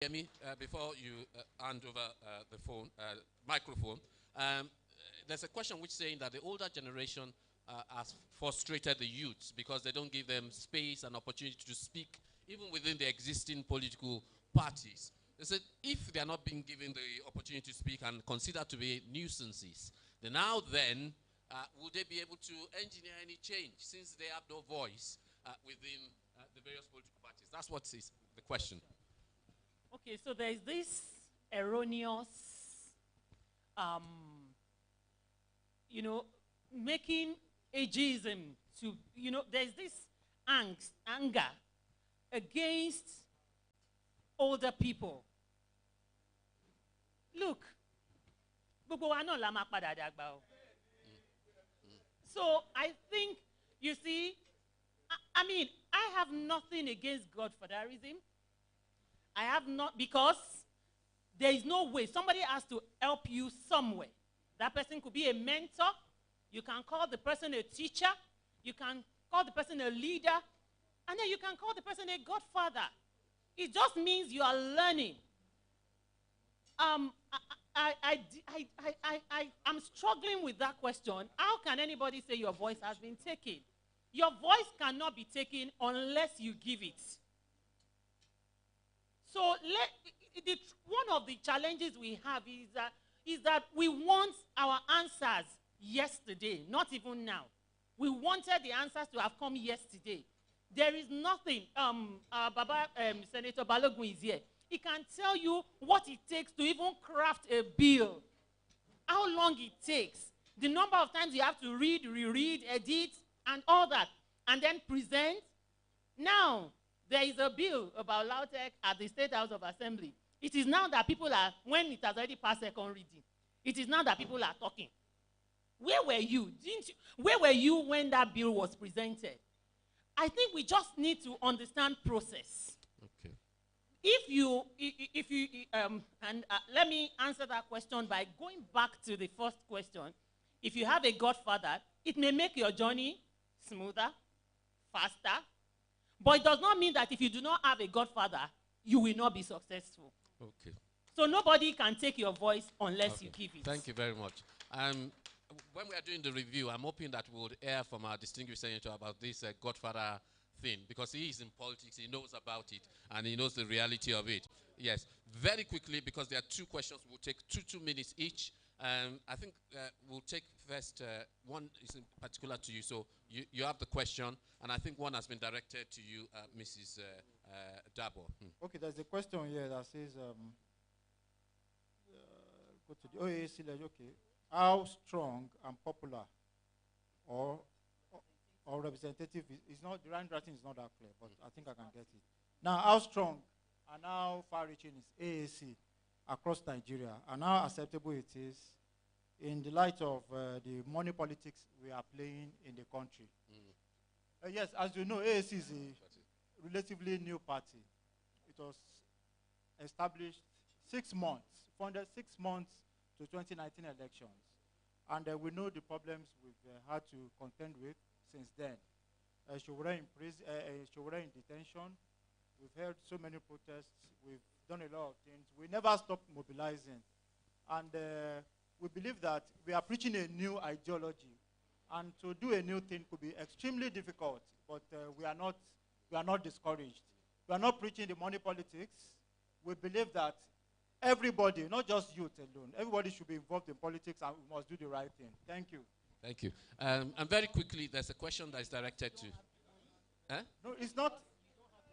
Hear me before you hand over the microphone. There's a question which saying that the older generation has frustrated the youths because they don't give them space and opportunity to speak, even within the existing political parties. They said if they are not being given the opportunity to speak and considered to be nuisances, then will they be able to engineer any change since they have no voice within the various political parties? That's what is the question. Okay, so there's this erroneous, making ageism to, there's this anger against older people. Look, so I think, you see, I have nothing against godfatherism. I have not, because there is no way. Somebody has to help you somewhere. That person could be a mentor. You can call the person a teacher. You can call the person a leader. And then you can call the person a godfather. It just means you are learning. I'm struggling with that question. How can anybody say your voice has been taken? Your voice cannot be taken unless you give it. So one of the challenges we have is that we want our answers yesterday, not even now. We wanted the answers to have come yesterday. There is nothing. Senator Balogun is here. He can tell you what it takes to even craft a bill, how long it takes, the number of times you have to read, reread, edit, and all that, and then present. Now, there is a bill about LAUTECH at the State House of Assembly. It is now that people are, when it has already passed second reading, it is now that people are talking. Where were you? Where were you when that bill was presented? I think we just need to understand process. Okay. Let me answer that question by going back to the first question. If you have a godfather, it may make your journey smoother, faster, but it does not mean that if you do not have a godfather, you will not be successful. Okay. So nobody can take your voice unless you give it. Thank you very much. When we are doing the review, I'm hoping that we would hear from our distinguished senator about this godfather thing, because he is in politics, he knows about it, and he knows the reality of it. Yes. Very quickly, because there are two questions, we'll take two minutes each. I think we'll take first, one is in particular to you, so you have the question, and I think one has been directed to you, Mrs. Dabo. Okay, there's a question here that says, go to the OAC, okay, how strong and popular or representative is not, the handwriting is not that clear, but I think I can get it. Now, how strong and how far-reaching is AAC across Nigeria, and how acceptable it is in the light of the money politics we are playing in the country. Yes, as you know, AAC is a relatively new party. It was established 6 months, funded 6 months to 2019 elections. And we know the problems we've had to contend with since then. Showore in prison, Showore in detention. We've held so many protests. We've done a lot of things. We never stopped mobilizing. And we believe that we are preaching a new ideology. And to do a new thing could be extremely difficult, but we are not discouraged. We are not preaching the money politics. We believe that everybody, not just youth alone, everybody should be involved in politics, and we must do the right thing. Thank you. Thank you. And very quickly, there's a question that is directed to... Huh? No, it's not.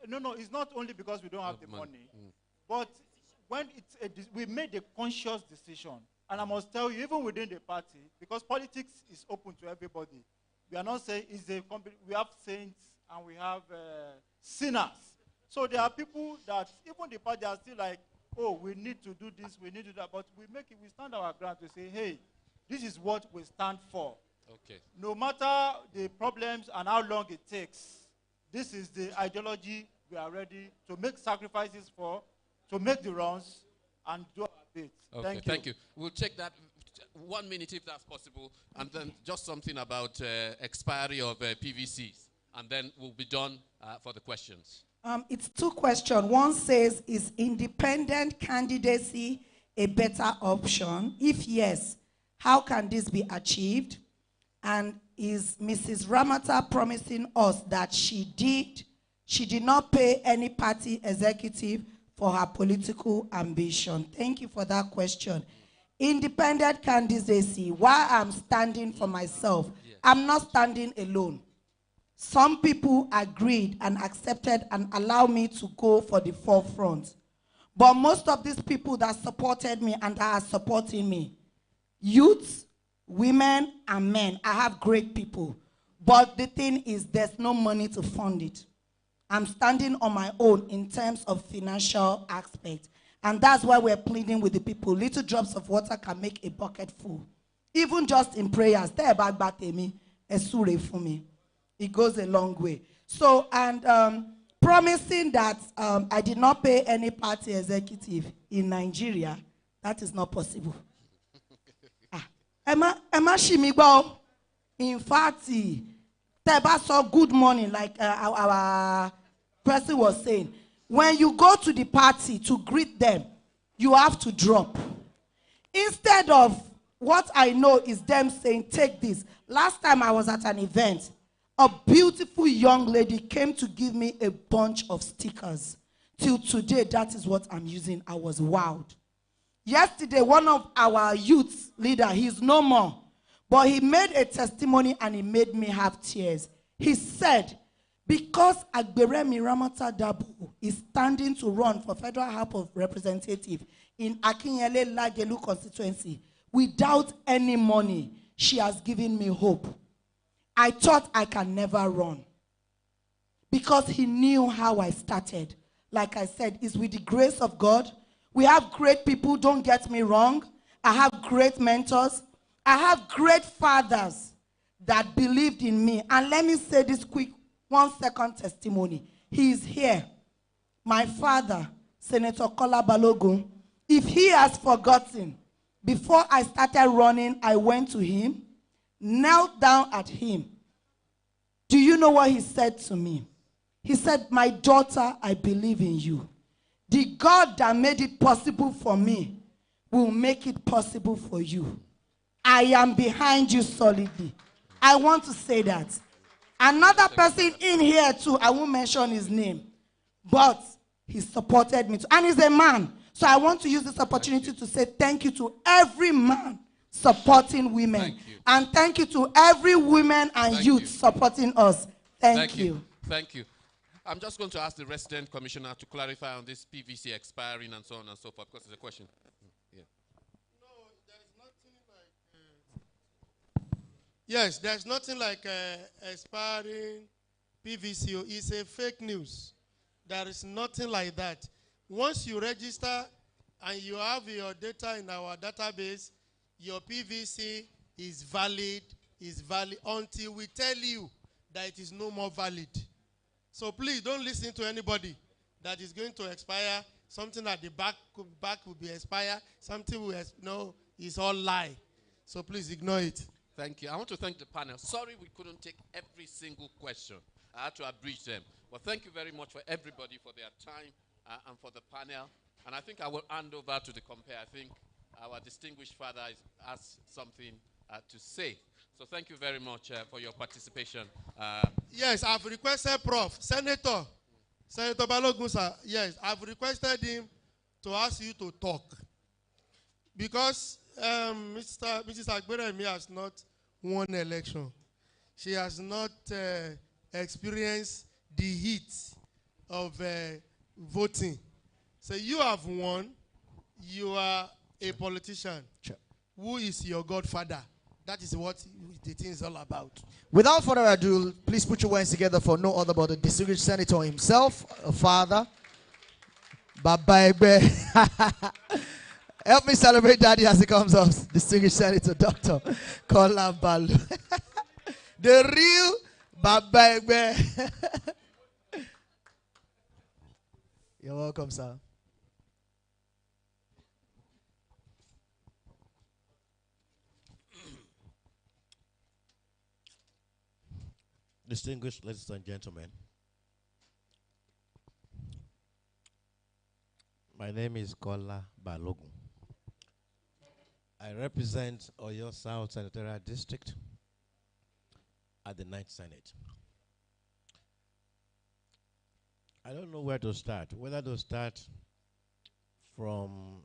No, it's not only because we don't have the money. But when we made a conscious decision, and I must tell you, even within the party, because politics is open to everybody, we are not saying we have saints and we have sinners. So there are people that, even the party are still like, oh, we need to do this, we need to do that, but we stand our ground to say, hey, this is what we stand for. Okay. No matter the problems and how long it takes, this is the ideology we are ready to make sacrifices for, to make the runs, and do our bit. Okay, thank you. We'll take that 1 minute if that's possible, and then just something about expiry of PVCs, and then we'll be done for the questions. It's two questions. One says, is independent candidacy a better option? If yes, how can this be achieved? And is Mrs. Ramata promising us that she did not pay any party executive for her political ambition? Thank you for that question. Independent candidacy, while I'm standing for myself, I'm not standing alone. Some people agreed and accepted and allowed me to go for the forefront. But most of these people that supported me and that are supporting me, youths, women, and men, I have great people. But the thing is, there's no money to fund it. I'm standing on my own in terms of financial aspect. And that's why we're pleading with the people. Little drops of water can make a bucket full. Even just in prayers, it goes a long way. So, and promising that I did not pay any party executive in Nigeria, that is not possible. Emma Shimigbo, in fact, Teba saw good morning, like our person was saying. When you go to the party to greet them, you have to drop. Instead of what I know is them saying, take this. Last time I was at an event, a beautiful young lady came to give me a bunch of stickers. Till today, that is what I'm using. I was wowed. Yesterday, one of our youth leader, he's no more, but he made a testimony and he made me have tears. He said, because Agberemi Ramata Dabu is standing to run for Federal House of Representative in Akinyele Lagelu constituency without any money, she has given me hope. I thought I can never run because he knew how I started. Like I said, it's with the grace of God. We have great people, don't get me wrong. I have great mentors. I have great fathers that believed in me. And let me say this quick, 1 second testimony. He is here. My father, Senator Kola Balogun, if he has forgotten, before I started running, I went to him, knelt down at him. Do you know what he said to me? He said, my daughter, I believe in you. The God that made it possible for me will make it possible for you. I am behind you solidly. I want to say that. Another person in here too, I won't mention his name, but he supported me too. And he's a man. So I want to use this opportunity to say thank you to every man supporting women. And thank you to every woman and youth supporting us. Thank you. Thank you. I'm just going to ask the resident commissioner to clarify on this PVC expiring and so on and so forth, because it's a question. Yeah. No, there's nothing like... yes, there's nothing like expiring PVC. It's a fake news. There is nothing like that. Once you register and you have your data in our database, your PVC is valid until we tell you that it is no more valid. So please don't listen to anybody that is going to expire. Something at the back will be expired. Something will no, it's all lie. So please ignore it. Thank you. I want to thank the panel. Sorry we couldn't take every single question. I had to abridge them. But thank you very much for everybody for their time and for the panel. And I think I will hand over to the compare. I think our distinguished father has something to say. So thank you very much for your participation. Yes, I've requested Senator Balogun, sir. Yes, I've requested him to ask you to talk. Because Mrs. Agberemi has not won election. She has not experienced the heat of voting. So you have won. You are a politician. Sure. Who is your godfather? That is what the thing is all about. Without further ado, please put your hands together for no other but the distinguished senator himself, a father. Baba Egbe. Help me celebrate daddy as he comes up. Distinguished Senator Dr. Kola Balu. The real Baba Egbe. You're welcome, sir. Distinguished ladies and gentlemen, My name is Kola Balogun. I represent Oyo South Senatorial District at the 9th Senate. I don't know where to start, whether to start from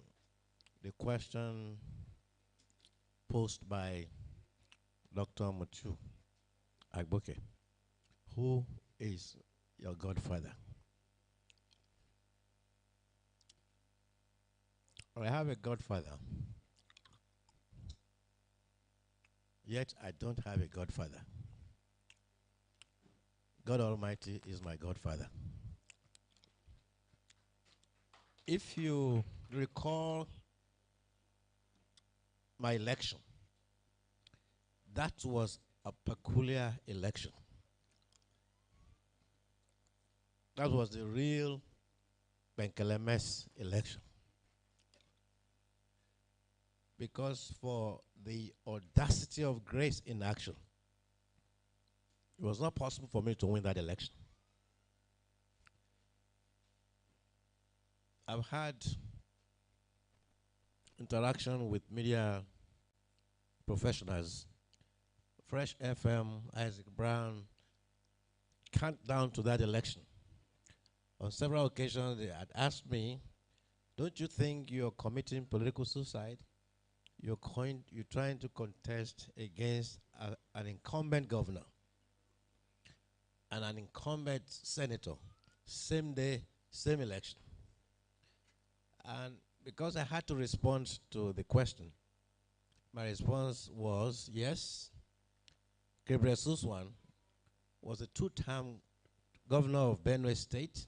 the question posed by Dr. Mutu Agboke. Who is your godfather? I have a godfather, yet I don't have a godfather. God Almighty is my godfather. If you recall my election, that was a peculiar election. That was the real Benkelemes election. Because for the audacity of grace in action, it was not possible for me to win that election. I've had interaction with media professionals, Fresh FM, Isaac Brown, countdown to that election. On several occasions, they had asked me, don't you think you're committing political suicide? You're trying to contest against an incumbent governor and an incumbent senator, same day, same election. And because I had to respond to the question, my response was, yes, Gabriel Suswan was a two-term governor of Benue State.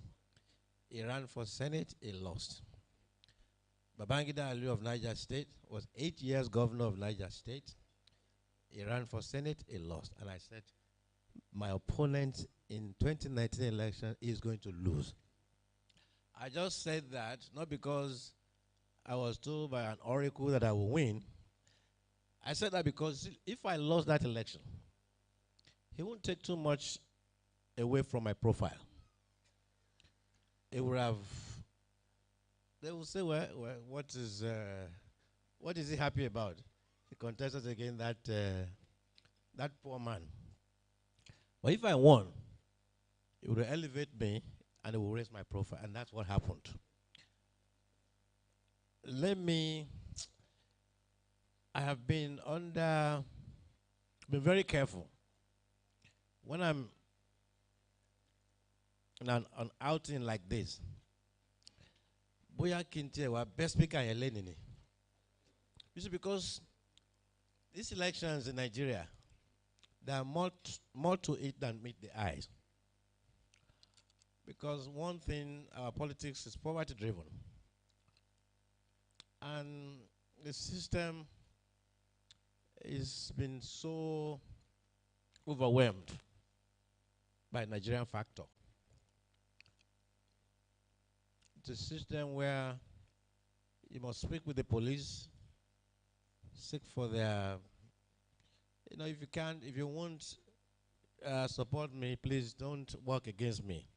He ran for Senate, he lost. Babangida Adeolu of Niger State was 8 years governor of Niger State. He ran for Senate, he lost. And I said, my opponent in 2019 election is going to lose. I just said that not because I was told by an oracle that I will win. I said that because if I lost that election, he won't take too much away from my profile. It would have. They will say, well, what is he happy about? He contested against that poor man. But if I won, it would elevate me and it will raise my profile, and that's what happened. I have been very careful. When I'm in an outing like this, Boya Kinte wa best speaker Elenini. You see, because these elections in Nigeria, there are more to it than meet the eyes. Because one thing, our politics is poverty driven. And the system has been so overwhelmed by Nigerian factor. It's a system where you must speak with the police, seek for their, if you won't support me, please don't work against me.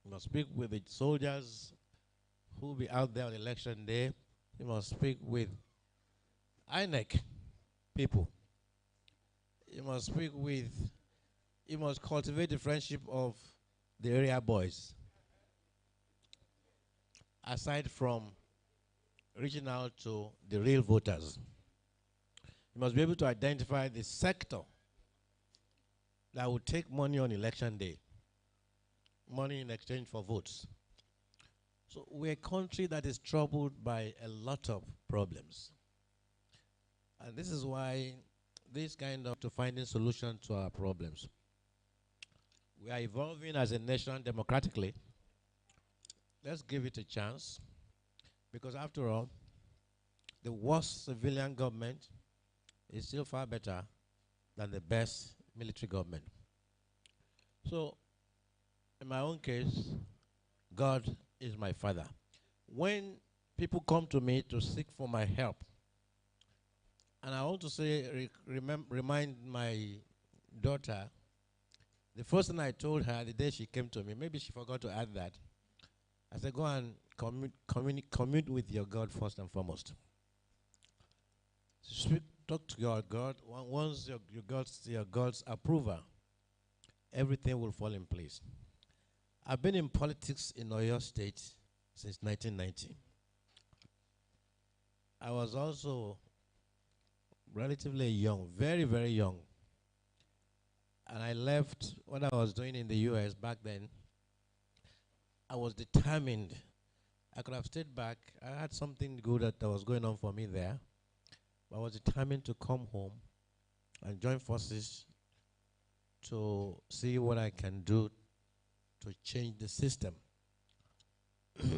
You must speak with the soldiers who will be out there on election day. You must speak with INEC people. You must cultivate the friendship of the area boys. Aside from reaching out to the real voters, you must be able to identify the sector that will take money on election day, money in exchange for votes. So we're a country that is troubled by a lot of problems. And this is why this kind of finding solutions to our problems. We are evolving as a nation democratically. Let's give it a chance, because after all, the worst civilian government is still far better than the best military government. So, in my own case, God is my father. When people come to me to seek for my help, and I want to say, remind my daughter, the first thing I told her the day she came to me, maybe she forgot to add that, I said, go and commute with your God first and foremost. Talk to your God. Once your God's approval, everything will fall in place. I've been in politics in Oyo State since 1990. I was also relatively young, very, very young. And I left what I was doing in the US back then. I was determined. I could have stayed back. I had something good that was going on for me there. But I was determined to come home and join forces to see what I can do to change the system.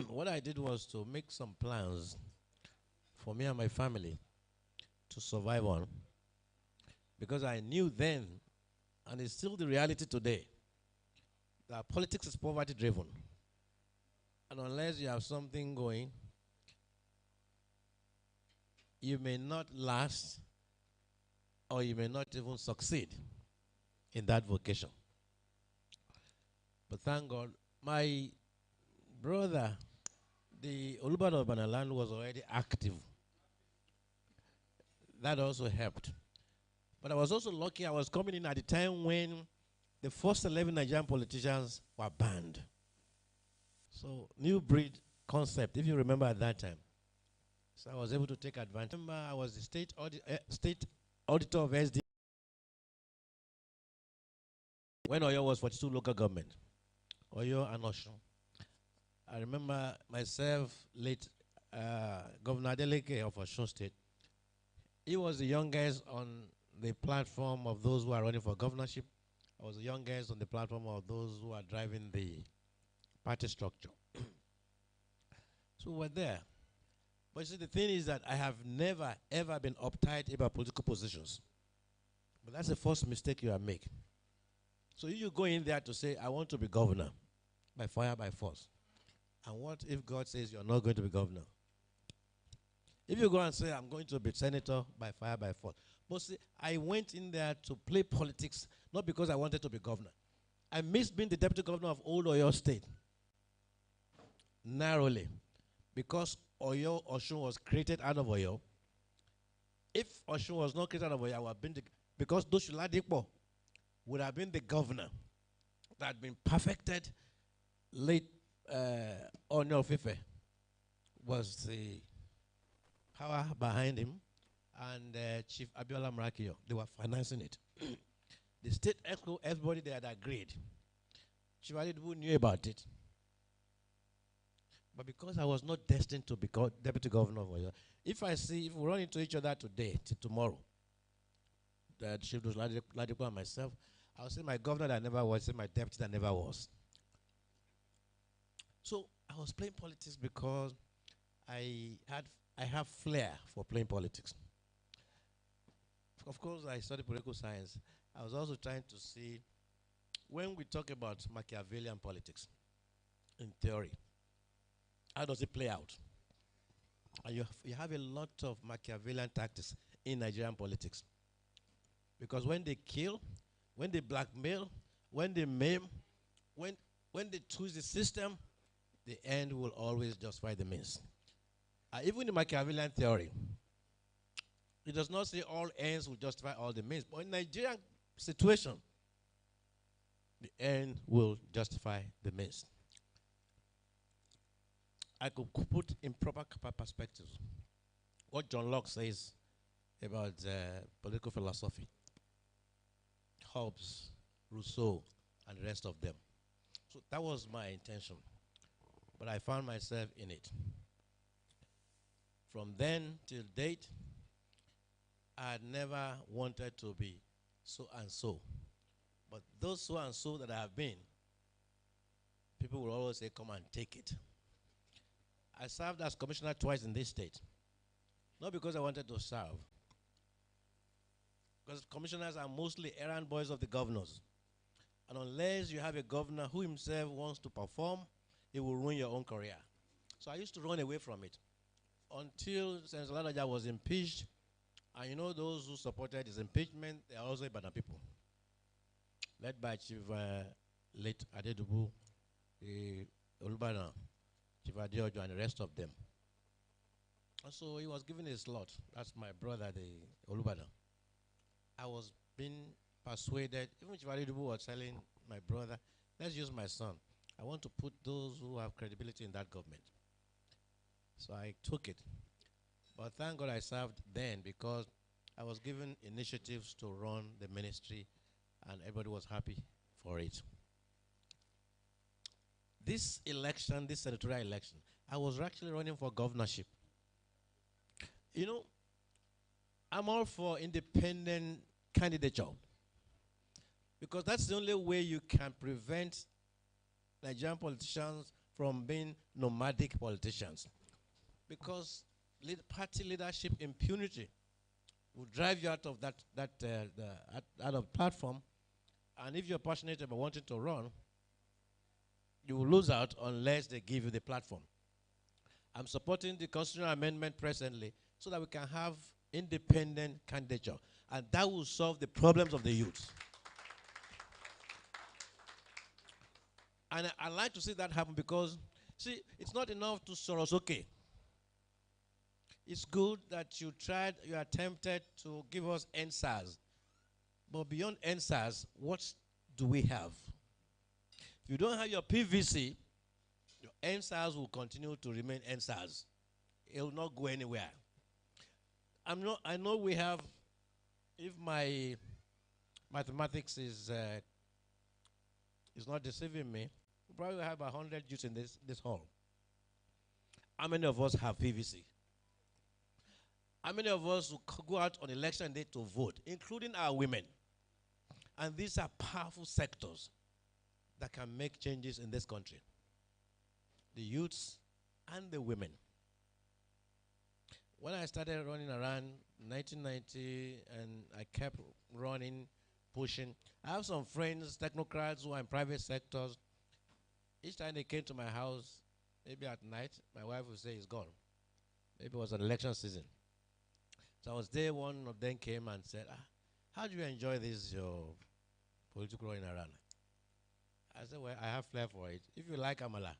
What I did was to make some plans for me and my family to survive on, because I knew then, and it's still the reality today, that politics is poverty driven. And unless you have something going, you may not last, or you may not even succeed in that vocation. But thank God, my brother, the Olubadan of Banaland, was already active. That also helped. But I was also lucky I was coming in at the time when the first 11 Nigerian politicians were banned. So, new breed concept, if you remember at that time. So I was able to take advantage. Remember, I was the state auditor of SD when Oyo was 42 local government, Oyo and Osun. I remember myself, late Governor Adeleke of Osun State. He was the youngest on the platform of those who are running for governorship. I was the youngest on the platform of those who are driving the party structure. So we're there. But you see, the thing is that I have never, ever been uptight about political positions. But that's the first mistake you have made. So you go in there to say, I want to be governor, by fire, by force. And what if God says you're not going to be governor? If you go and say, I'm going to be senator, by fire, by force. But see, I went in there to play politics, not because I wanted to be governor. I missed being the deputy governor of Old Oyo State, narrowly, because Oyo, Osun was created out of Oyo. If Osun was not created out of Oyo, I would have been because Doshula Dipo would have been the governor that had been perfected. Late Oni of Ife was the power behind him, and Chief Abiola Mrakio, they were financing it. The state exco, everybody they had agreed. Chief Adibu knew about it. But because I was not destined to be deputy governor of Oyo, if we run into each other today, till tomorrow, that Chief Ladipo and myself, I'll say my governor that never was, say my deputy that never was. So I was playing politics because I have flair for playing politics. Of course, I studied political science. I was also trying to see, when we talk about Machiavellian politics, in theory, how does it play out? And you have a lot of Machiavellian tactics in Nigerian politics. Because when they kill, when they blackmail, when they maim, when they twist the system, the end will always justify the means. Even in Machiavellian theory, it does not say all ends will justify all the means. But in Nigerian situation, the end will justify the means. I could put in proper perspective what John Locke says about political philosophy, Hobbes, Rousseau, and the rest of them. So that was my intention. But I found myself in it. From then till date, I had never wanted to be so and so. But those so and so that I have been, people will always say, come and take it. I served as commissioner twice in this state. Not because I wanted to serve. Because commissioners are mostly errand boys of the governors. And unless you have a governor who himself wants to perform, it will ruin your own career. So I used to run away from it until Senator Ladaja was impeached. And you know those who supported his impeachment, they are also Ibadan people. Led by Chief late Adeolu, Olubadan. Chief Adeolu and the rest of them. And so he was given a slot. That's my brother, the Olubada. I was being persuaded, even Chief Adeolu was telling my brother, let's use my son. I want to put those who have credibility in that government. So I took it. But thank God I served then, because I was given initiatives to run the ministry and everybody was happy for it. This election, this senatorial election, I was actually running for governorship. You know, I'm all for independent candidature, because that's the only way you can prevent Nigerian politicians from being nomadic politicians. Because party leadership impunity will drive you out of out of platform, and if you're passionate about wanting to run, you will lose out unless they give you the platform. I'm supporting the constitutional amendment presently so that we can have independent candidature, and that will solve the problems of the youth. And I like to see that happen, because, see, it's not enough to SORO-SOKE. It's good that you attempted to give us NSAS. But beyond NSAS, what do we have? If you don't have your PVC, your NSAS will continue to remain NSAS. It will not go anywhere. I know we have, if my mathematics is not deceiving me, we probably have 100 youths in this hall. How many of us have PVC? How many of us will go out on election day to vote, including our women? And these are powerful sectors that can make changes in this country. The youths and the women. When I started running around 1990, and I kept running, pushing, I have some friends, technocrats who are in private sectors. Each time they came to my house, maybe at night, my wife would say, he's gone. Maybe it was an election season. So I was there, one of them came and said, how do you enjoy this, your political running around? I said, well, I have flair for it. If you like Amala,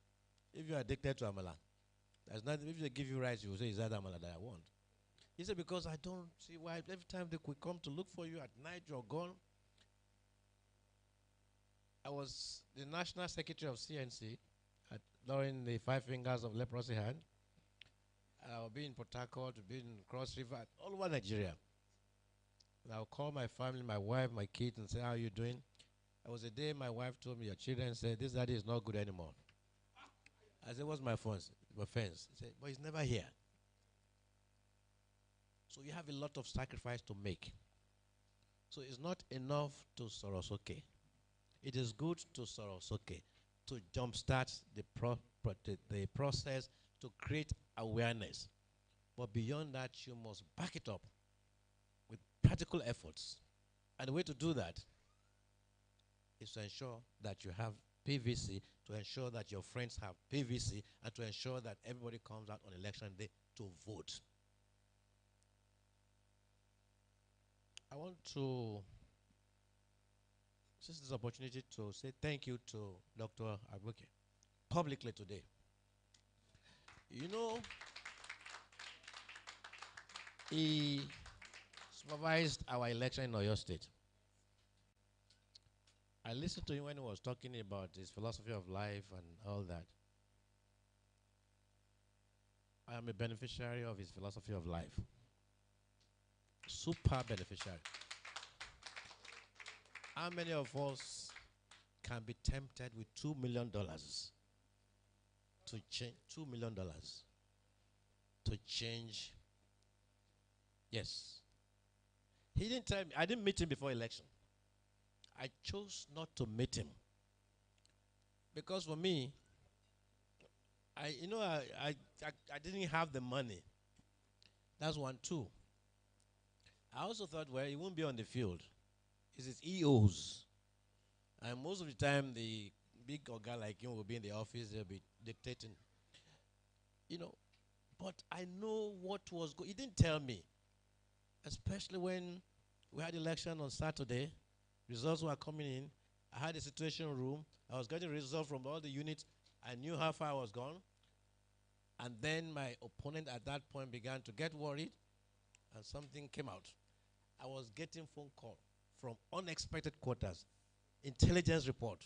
if you are addicted to Amala, there's nothing, if they give you rice, you will say, is that Amala that I want? He said, because I don't see why every time they could come to look for you at night, you're gone. I was the National Secretary of CNC during the 5 Fingers of Leprosy Hand. I'll be in Port Harcourt, be in Cross River, all over Nigeria. And I'll call my family, my wife, my kids, and say, how are you doing? There was a day my wife told me, your children said, this daddy is not good anymore. I said, what's my offense? He said, but he's never here. So you have a lot of sacrifice to make. So it's not enough to SORO-SOKE. It is good to SORO-SOKE, to jumpstart the process, to create awareness. But beyond that, you must back it up with practical efforts. And the way to do that is to ensure that you have PVC, to ensure that your friends have PVC, and to ensure that everybody comes out on election day to vote. I want to seize this opportunity to say thank you to Dr. Ayefele publicly today. You know, he supervised our election in Oyo State. I listened to him when he was talking about his philosophy of life and all that. I am a beneficiary of his philosophy of life. Super beneficiary. How many of us can be tempted with $2 million to change $2 million to change? Yes. He didn't tell me. I didn't meet him before election. I chose not to meet him because for me, I didn't have the money. That's one. Two, I also thought, well, he won't be on the field. It's his EOs. And most of the time, the big guy like him will be in the office, they'll be dictating. You know, but I know what was going. He didn't tell me, especially when we had election on Saturday. Results were coming in. I had a situation room. I was getting results from all the units. I knew how far I was gone. And then my opponent at that point began to get worried, and something came out. I was getting phone call from unexpected quarters, intelligence report.